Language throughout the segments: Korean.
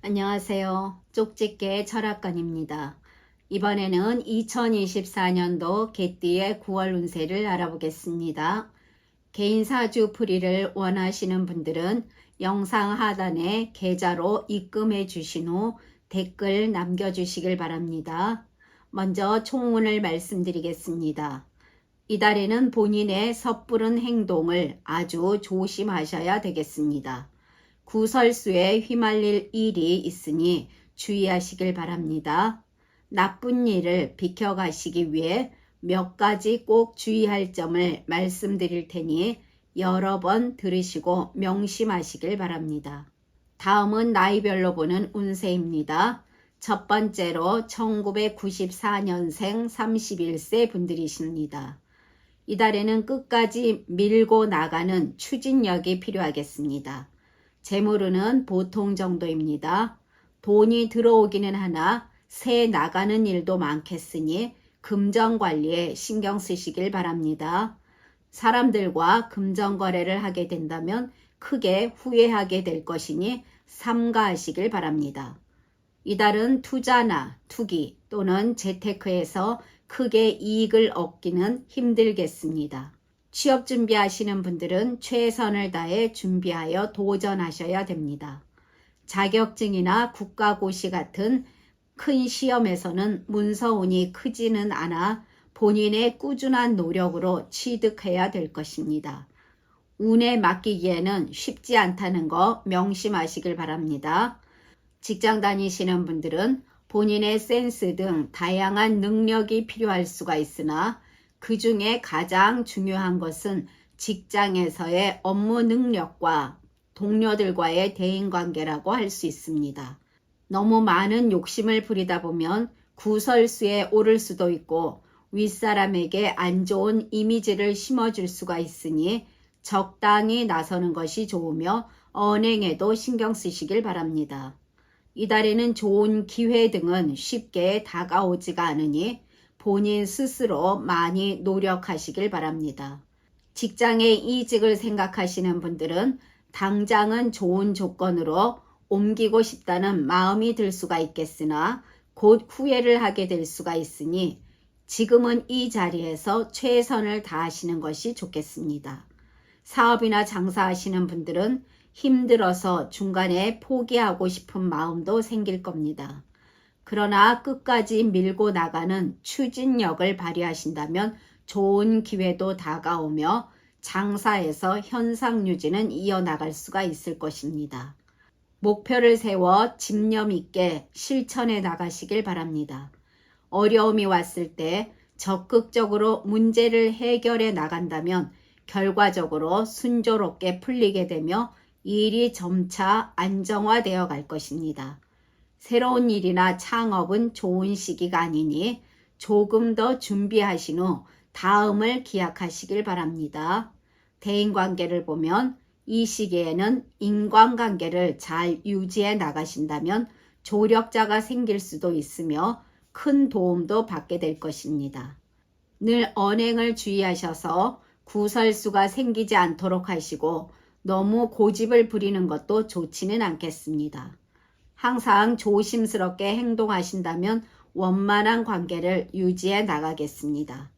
안녕하세요. 쪽집게 철학관입니다. 이번에는 2024년도 개띠의 9월 운세를 알아보겠습니다. 개인 사주 풀이를 원하시는 분들은 영상 하단에 계좌로 입금해 주신 후 댓글 남겨주시길 바랍니다. 먼저 총운을 말씀드리겠습니다. 이달에는 본인의 섣부른 행동을 아주 조심하셔야 되겠습니다. 구설수에 휘말릴 일이 있으니 주의하시길 바랍니다. 나쁜 일을 비켜가시기 위해 몇 가지 꼭 주의할 점을 말씀드릴 테니 여러 번 들으시고 명심하시길 바랍니다. 다음은 나이별로 보는 운세입니다. 첫 번째로 1994년생 31세 분들이십니다. 이달에는 끝까지 밀고 나가는 추진력이 필요하겠습니다. 재물운은 보통 정도입니다. 돈이 들어오기는 하나 새 나가는 일도 많겠으니 금전 관리에 신경 쓰시길 바랍니다. 사람들과 금전 거래를 하게 된다면 크게 후회하게 될 것이니 삼가하시길 바랍니다. 이달은 투자나 투기 또는 재테크에서 크게 이익을 얻기는 힘들겠습니다. 취업 준비하시는 분들은 최선을 다해 준비하여 도전하셔야 됩니다. 자격증이나 국가고시 같은 큰 시험에서는 문서운이 크지는 않아 본인의 꾸준한 노력으로 취득해야 될 것입니다. 운에 맡기기에는 쉽지 않다는 거 명심하시길 바랍니다. 직장 다니시는 분들은 본인의 센스 등 다양한 능력이 필요할 수가 있으나 그 중에 가장 중요한 것은 직장에서의 업무 능력과 동료들과의 대인관계라고 할 수 있습니다. 너무 많은 욕심을 부리다 보면 구설수에 오를 수도 있고 윗사람에게 안 좋은 이미지를 심어줄 수가 있으니 적당히 나서는 것이 좋으며 언행에도 신경 쓰시길 바랍니다. 이달에는 좋은 기회 등은 쉽게 다가오지가 않으니 본인 스스로 많이 노력하시길 바랍니다. 직장의 이직을 생각하시는 분들은 당장은 좋은 조건으로 옮기고 싶다는 마음이 들 수가 있겠으나 곧 후회를 하게 될 수가 있으니 지금은 이 자리에서 최선을 다하시는 것이 좋겠습니다. 사업이나 장사하시는 분들은 힘들어서 중간에 포기하고 싶은 마음도 생길 겁니다. 그러나 끝까지 밀고 나가는 추진력을 발휘하신다면 좋은 기회도 다가오며 장사에서 현상 유지는 이어나갈 수가 있을 것입니다. 목표를 세워 집념 있게 실천해 나가시길 바랍니다. 어려움이 왔을 때 적극적으로 문제를 해결해 나간다면 결과적으로 순조롭게 풀리게 되며 일이 점차 안정화되어 갈 것입니다. 새로운 일이나 창업은 좋은 시기가 아니니 조금 더 준비하신 후 다음을 기약하시길 바랍니다. 대인관계를 보면 이 시기에는 인간관계를 잘 유지해 나가신다면 조력자가 생길 수도 있으며 큰 도움도 받게 될 것입니다. 늘 언행을 주의하셔서 구설수가 생기지 않도록 하시고 너무 고집을 부리는 것도 좋지는 않겠습니다. 항상 조심스럽게 행동하신다면 원만한 관계를 유지해 나가겠습니다.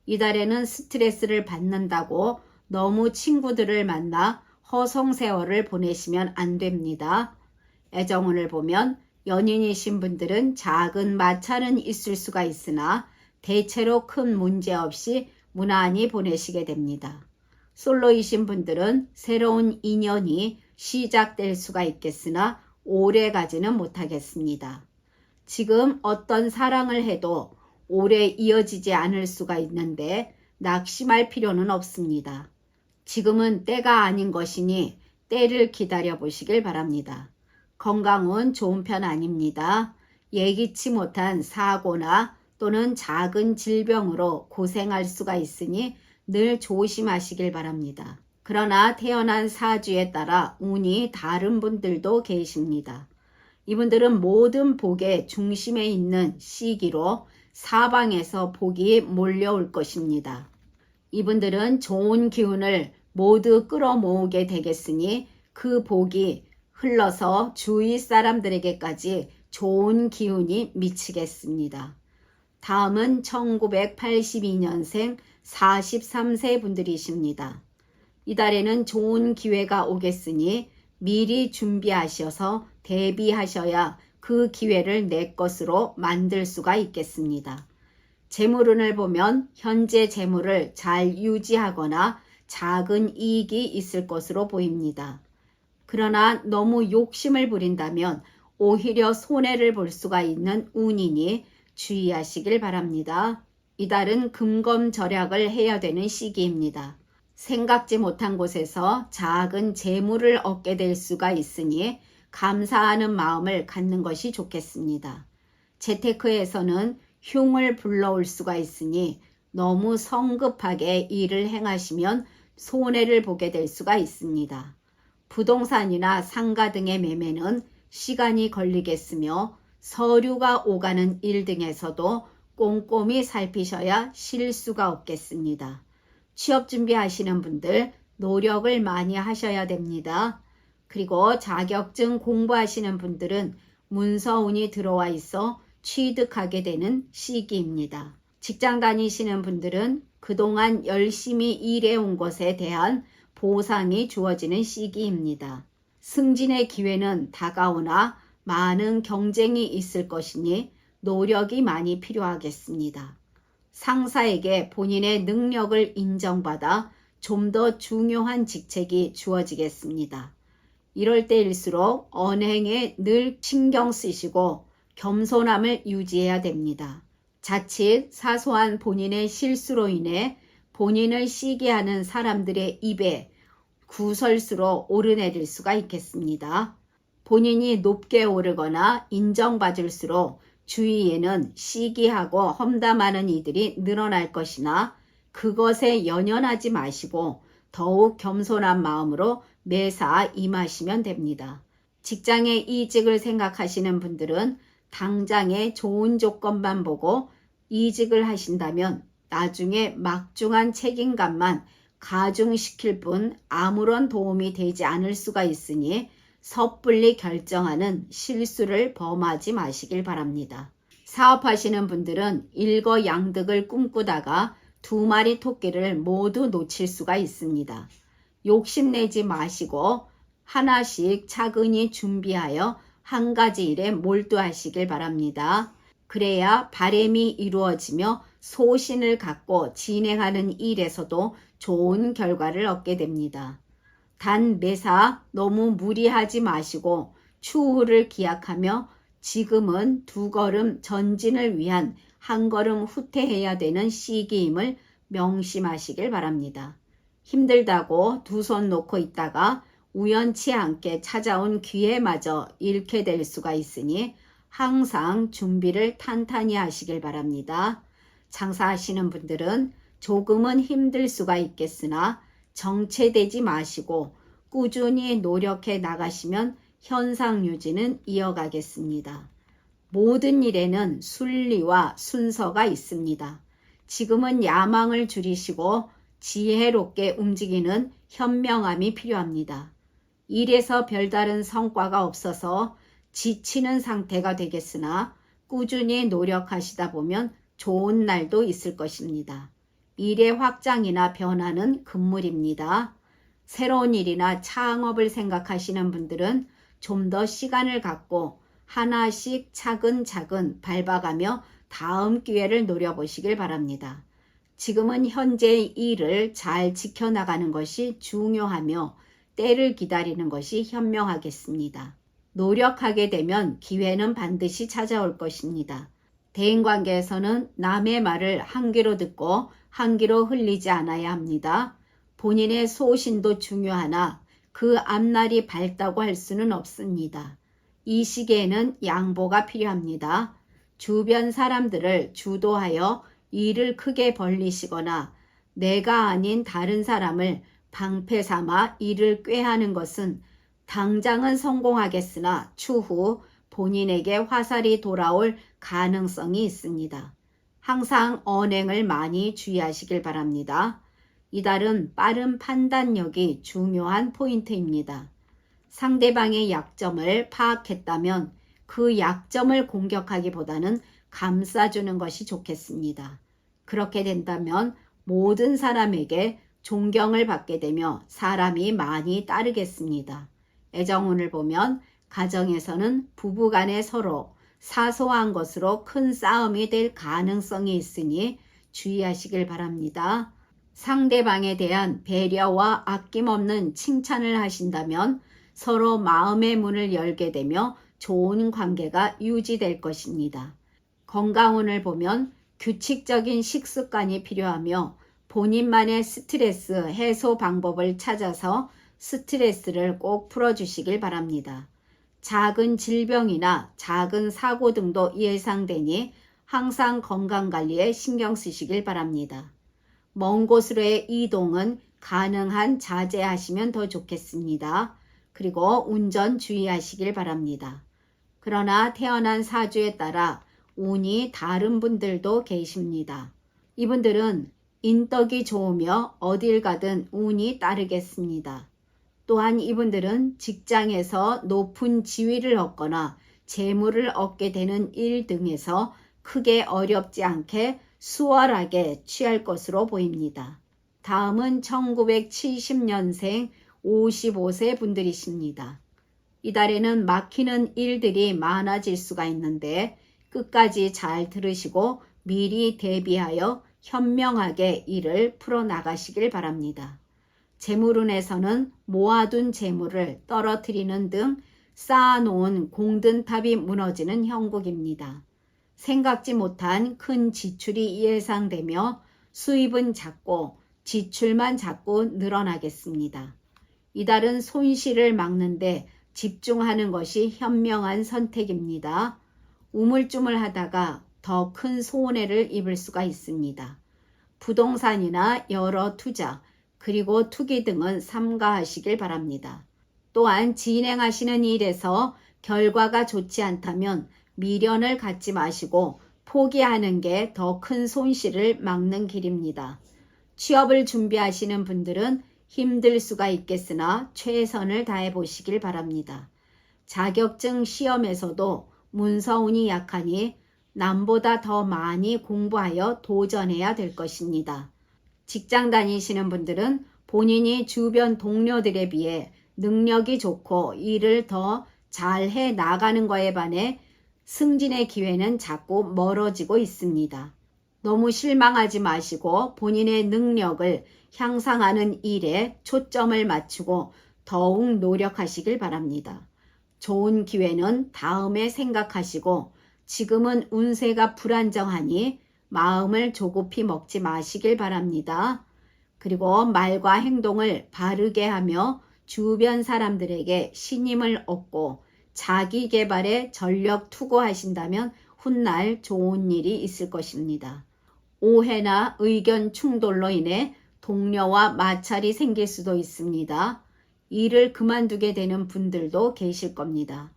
이달에는 스트레스를 받는다고 너무 친구들을 만나 허송세월을 보내시면 안 됩니다. 애정운을 보면 연인이신 분들은 작은 마찰은 있을 수가 있으나 대체로 큰 문제 없이 무난히 보내시게 됩니다. 솔로이신 분들은 새로운 인연이 시작될 수가 있겠으나 오래 가지는 못하겠습니다. 지금 어떤 사랑을 해도 오래 이어지지 않을 수가 있는데 낙심할 필요는 없습니다. 지금은 때가 아닌 것이니 때를 기다려 보시길 바랍니다. 건강은 좋은 편 아닙니다. 예기치 못한 사고나 또는 작은 질병으로 고생할 수가 있으니 늘 조심하시길 바랍니다. 그러나 태어난 사주에 따라 운이 다른 분들도 계십니다. 이분들은 모든 복의 중심에 있는 시기로 사방에서 복이 몰려올 것입니다. 이분들은 좋은 기운을 모두 끌어모으게 되겠으니 그 복이 흘러서 주위 사람들에게까지 좋은 기운이 미치겠습니다. 다음은 1982년생 43세 분들이십니다. 이달에는 좋은 기회가 오겠으니 미리 준비하셔서 대비하셔야 그 기회를 내 것으로 만들 수가 있겠습니다. 재물운을 보면 현재 재물을 잘 유지하거나 작은 이익이 있을 것으로 보입니다. 그러나 너무 욕심을 부린다면 오히려 손해를 볼 수가 있는 운이니 주의하시길 바랍니다. 이달은 금검절약을 해야 되는 시기입니다. 생각지 못한 곳에서 작은 재물을 얻게 될 수가 있으니 감사하는 마음을 갖는 것이 좋겠습니다. 재테크에서는 흉을 불러올 수가 있으니 너무 성급하게 일을 행하시면 손해를 보게 될 수가 있습니다. 부동산이나 상가 등의 매매는 시간이 걸리겠으며 서류가 오가는 일 등에서도 꼼꼼히 살피셔야 실수가 없겠습니다. 취업 준비하시는 분들 노력을 많이 하셔야 됩니다. 그리고 자격증 공부하시는 분들은 문서운이 들어와 있어 취득하게 되는 시기입니다. 직장 다니시는 분들은 그동안 열심히 일해온 것에 대한 보상이 주어지는 시기입니다. 승진의 기회는 다가오나 많은 경쟁이 있을 것이니 노력이 많이 필요하겠습니다. 상사에게 본인의 능력을 인정받아 좀 더 중요한 직책이 주어지겠습니다. 이럴 때일수록 언행에 늘 신경 쓰시고 겸손함을 유지해야 됩니다. 자칫 사소한 본인의 실수로 인해 본인을 시기하는 사람들의 입에 구설수로 오르내릴 수가 있겠습니다. 본인이 높게 오르거나 인정받을수록 주위에는 시기하고 험담하는 이들이 늘어날 것이나 그것에 연연하지 마시고 더욱 겸손한 마음으로 매사 임하시면 됩니다. 직장의 이직을 생각하시는 분들은 당장의 좋은 조건만 보고 이직을 하신다면 나중에 막중한 책임감만 가중시킬 뿐 아무런 도움이 되지 않을 수가 있으니 섣불리 결정하는 실수를 범하지 마시길 바랍니다. 사업하시는 분들은 일거양득을 꿈꾸다가 2마리 토끼를 모두 놓칠 수가 있습니다. 욕심내지 마시고 하나씩 차근히 준비하여 한 가지 일에 몰두하시길 바랍니다. 그래야 바람이 이루어지며 소신을 갖고 진행하는 일에서도 좋은 결과를 얻게 됩니다. 단 매사 너무 무리하지 마시고 추후를 기약하며 지금은 2걸음 전진을 위한 1걸음 후퇴해야 되는 시기임을 명심하시길 바랍니다. 힘들다고 두 손 놓고 있다가 우연치 않게 찾아온 기회마저 잃게 될 수가 있으니 항상 준비를 탄탄히 하시길 바랍니다. 장사하시는 분들은 조금은 힘들 수가 있겠으나 정체되지 마시고 꾸준히 노력해 나가시면 현상 유지는 이어가겠습니다. 모든 일에는 순리와 순서가 있습니다. 지금은 야망을 줄이시고 지혜롭게 움직이는 현명함이 필요합니다. 일에서 별다른 성과가 없어서 지치는 상태가 되겠으나 꾸준히 노력하시다 보면 좋은 날도 있을 것입니다. 일의 확장이나 변화는 금물입니다. 새로운 일이나 창업을 생각하시는 분들은 좀 더 시간을 갖고 하나씩 차근차근 밟아가며 다음 기회를 노려보시길 바랍니다. 지금은 현재의 일을 잘 지켜나가는 것이 중요하며 때를 기다리는 것이 현명하겠습니다. 노력하게 되면 기회는 반드시 찾아올 것입니다. 대인관계에서는 남의 말을 한 귀로 듣고 한 귀로 흘리지 않아야 합니다. 본인의 소신도 중요하나 그 앞날이 밝다고 할 수는 없습니다. 이 시기에는 양보가 필요합니다. 주변 사람들을 주도하여 일을 크게 벌리시거나 내가 아닌 다른 사람을 방패 삼아 일을 꾀하는 것은 당장은 성공하겠으나 추후 본인에게 화살이 돌아올 가능성이 있습니다. 항상 언행을 많이 주의하시길 바랍니다. 이달은 빠른 판단력이 중요한 포인트입니다. 상대방의 약점을 파악했다면 그 약점을 공격하기보다는 감싸주는 것이 좋겠습니다. 그렇게 된다면 모든 사람에게 존경을 받게 되며 사람이 많이 따르겠습니다. 애정운을 보면 가정에서는 부부간에 서로 사소한 것으로 큰 싸움이 될 가능성이 있으니 주의하시길 바랍니다. 상대방에 대한 배려와 아낌없는 칭찬을 하신다면 서로 마음의 문을 열게 되며 좋은 관계가 유지될 것입니다. 건강운을 보면 규칙적인 식습관이 필요하며 본인만의 스트레스 해소 방법을 찾아서 스트레스를 꼭 풀어주시길 바랍니다. 작은 질병이나 작은 사고 등도 예상되니 항상 건강관리에 신경 쓰시길 바랍니다. 먼 곳으로의 이동은 가능한 자제하시면 더 좋겠습니다. 그리고 운전 주의하시길 바랍니다. 그러나 태어난 사주에 따라 운이 다른 분들도 계십니다. 이분들은 인덕이 좋으며 어딜 가든 운이 따르겠습니다. 또한 이분들은 직장에서 높은 지위를 얻거나 재물을 얻게 되는 일 등에서 크게 어렵지 않게 수월하게 취할 것으로 보입니다. 다음은 1970년생 55세 분들이십니다. 이달에는 막히는 일들이 많아질 수가 있는데 끝까지 잘 들으시고 미리 대비하여 현명하게 일을 풀어나가시길 바랍니다. 재물운에서는 모아둔 재물을 떨어뜨리는 등 쌓아놓은 공든탑이 무너지는 형국입니다. 생각지 못한 큰 지출이 예상되며 수입은 작고 지출만 자꾸 늘어나겠습니다. 이달은 손실을 막는데 집중하는 것이 현명한 선택입니다. 우물쭈물하다가 더 큰 손해를 입을 수가 있습니다. 부동산이나 여러 투자, 그리고 투기 등은 삼가하시길 바랍니다. 또한 진행하시는 일에서 결과가 좋지 않다면 미련을 갖지 마시고 포기하는 게 더 큰 손실을 막는 길입니다. 취업을 준비하시는 분들은 힘들 수가 있겠으나 최선을 다해 보시길 바랍니다. 자격증 시험에서도 문서운이 약하니 남보다 더 많이 공부하여 도전해야 될 것입니다. 직장 다니시는 분들은 본인이 주변 동료들에 비해 능력이 좋고 일을 더 잘해 나가는 것에 반해 승진의 기회는 자꾸 멀어지고 있습니다. 너무 실망하지 마시고 본인의 능력을 향상하는 일에 초점을 맞추고 더욱 노력하시길 바랍니다. 좋은 기회는 다음에 생각하시고 지금은 운세가 불안정하니 마음을 조급히 먹지 마시길 바랍니다. 그리고 말과 행동을 바르게 하며 주변 사람들에게 신임을 얻고 자기 개발에 전력 투구하신다면 훗날 좋은 일이 있을 것입니다. 오해나 의견 충돌로 인해 동료와 마찰이 생길 수도 있습니다. 일을 그만두게 되는 분들도 계실 겁니다.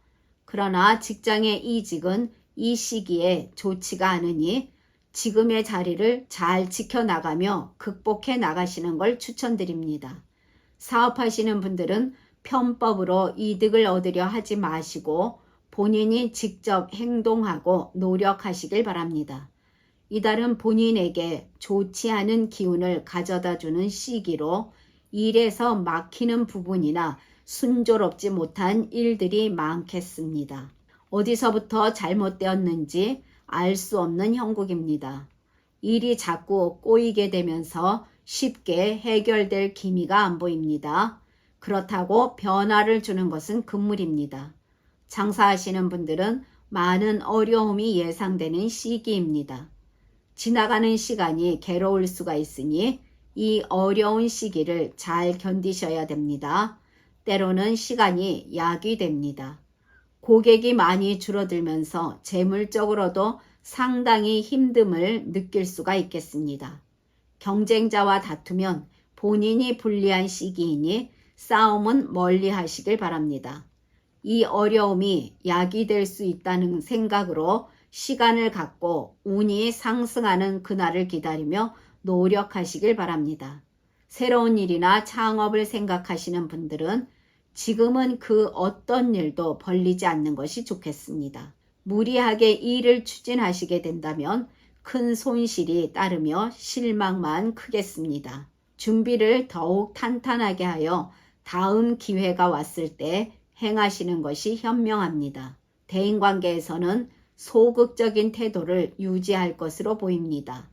그러나 직장의 이직은 이 시기에 좋지가 않으니 지금의 자리를 잘 지켜나가며 극복해 나가시는 걸 추천드립니다. 사업하시는 분들은 편법으로 이득을 얻으려 하지 마시고 본인이 직접 행동하고 노력하시길 바랍니다. 이달은 본인에게 좋지 않은 기운을 가져다 주는 시기로 일에서 막히는 부분이나 순조롭지 못한 일들이 많겠습니다. 어디서부터 잘못되었는지 알 수 없는 형국입니다. 일이 자꾸 꼬이게 되면서 쉽게 해결될 기미가 안 보입니다. 그렇다고 변화를 주는 것은 금물입니다. 장사하시는 분들은 많은 어려움이 예상되는 시기입니다. 지나가는 시간이 괴로울 수가 있으니 이 어려운 시기를 잘 견디셔야 됩니다. 때로는 시간이 약이 됩니다. 고객이 많이 줄어들면서 재물적으로도 상당히 힘듦을 느낄 수가 있겠습니다. 경쟁자와 다투면 본인이 불리한 시기이니 싸움은 멀리 하시길 바랍니다. 이 어려움이 약이 될 수 있다는 생각으로 시간을 갖고 운이 상승하는 그날을 기다리며 노력하시길 바랍니다. 새로운 일이나 창업을 생각하시는 분들은 지금은 그 어떤 일도 벌리지 않는 것이 좋겠습니다. 무리하게 일을 추진하시게 된다면 큰 손실이 따르며 실망만 크겠습니다. 준비를 더욱 탄탄하게 하여 다음 기회가 왔을 때 행하시는 것이 현명합니다. 대인관계에서는 소극적인 태도를 유지할 것으로 보입니다.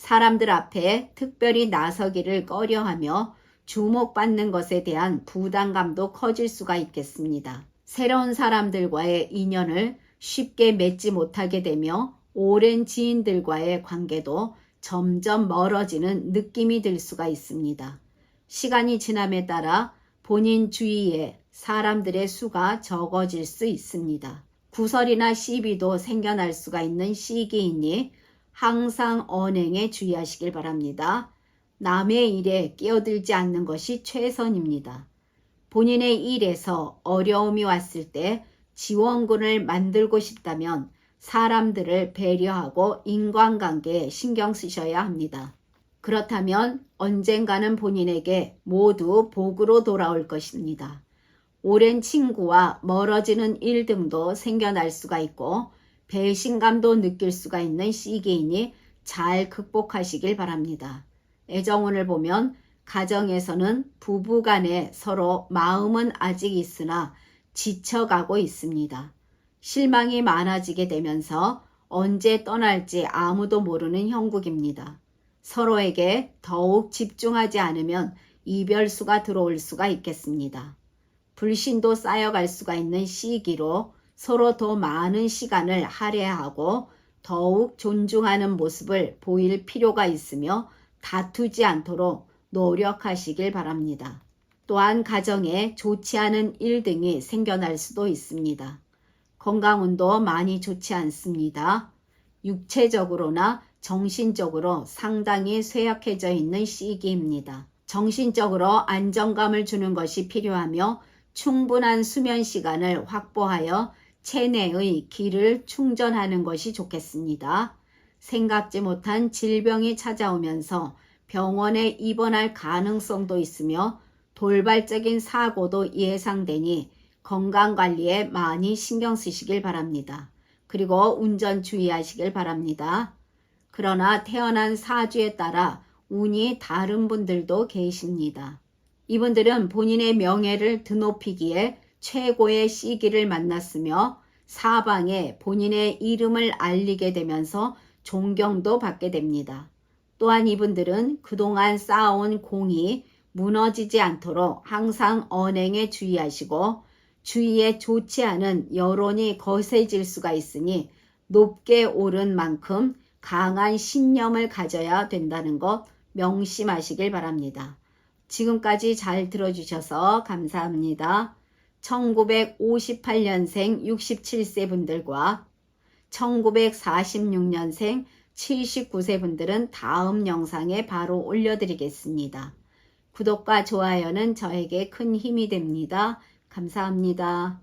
사람들 앞에 특별히 나서기를 꺼려하며 주목받는 것에 대한 부담감도 커질 수가 있겠습니다. 새로운 사람들과의 인연을 쉽게 맺지 못하게 되며 오랜 지인들과의 관계도 점점 멀어지는 느낌이 들 수가 있습니다. 시간이 지남에 따라 본인 주위에 사람들의 수가 적어질 수 있습니다. 구설이나 시비도 생겨날 수가 있는 시기이니 항상 언행에 주의하시길 바랍니다. 남의 일에 끼어들지 않는 것이 최선입니다. 본인의 일에서 어려움이 왔을 때 지원군을 만들고 싶다면 사람들을 배려하고 인간관계에 신경 쓰셔야 합니다. 그렇다면 언젠가는 본인에게 모두 복으로 돌아올 것입니다. 오랜 친구와 멀어지는 일 등도 생겨날 수가 있고 배신감도 느낄 수가 있는 시기이니 잘 극복하시길 바랍니다. 애정운을 보면 가정에서는 부부간에 서로 마음은 아직 있으나 지쳐가고 있습니다. 실망이 많아지게 되면서 언제 떠날지 아무도 모르는 형국입니다. 서로에게 더욱 집중하지 않으면 이별수가 들어올 수가 있겠습니다. 불신도 쌓여갈 수가 있는 시기로 서로 더 많은 시간을 할애하고 더욱 존중하는 모습을 보일 필요가 있으며 다투지 않도록 노력하시길 바랍니다. 또한 가정에 좋지 않은 일 등이 생겨날 수도 있습니다. 건강운도 많이 좋지 않습니다. 육체적으로나 정신적으로 상당히 쇠약해져 있는 시기입니다. 정신적으로 안정감을 주는 것이 필요하며 충분한 수면 시간을 확보하여 체내의 기를 충전하는 것이 좋겠습니다. 생각지 못한 질병이 찾아오면서 병원에 입원할 가능성도 있으며 돌발적인 사고도 예상되니 건강관리에 많이 신경 쓰시길 바랍니다. 그리고 운전 주의하시길 바랍니다. 그러나 태어난 사주에 따라 운이 다른 분들도 계십니다. 이분들은 본인의 명예를 드높이기에 최고의 시기를 만났으며 사방에 본인의 이름을 알리게 되면서 존경도 받게 됩니다. 또한 이분들은 그동안 쌓아온 공이 무너지지 않도록 항상 언행에 주의하시고 주위에 좋지 않은 여론이 거세질 수가 있으니 높게 오른 만큼 강한 신념을 가져야 된다는 것 명심하시길 바랍니다. 지금까지 잘 들어주셔서 감사합니다. 1958년생 67세 분들과 1946년생 79세 분들은 다음 영상에 바로 올려드리겠습니다. 구독과 좋아요는 저에게 큰 힘이 됩니다. 감사합니다.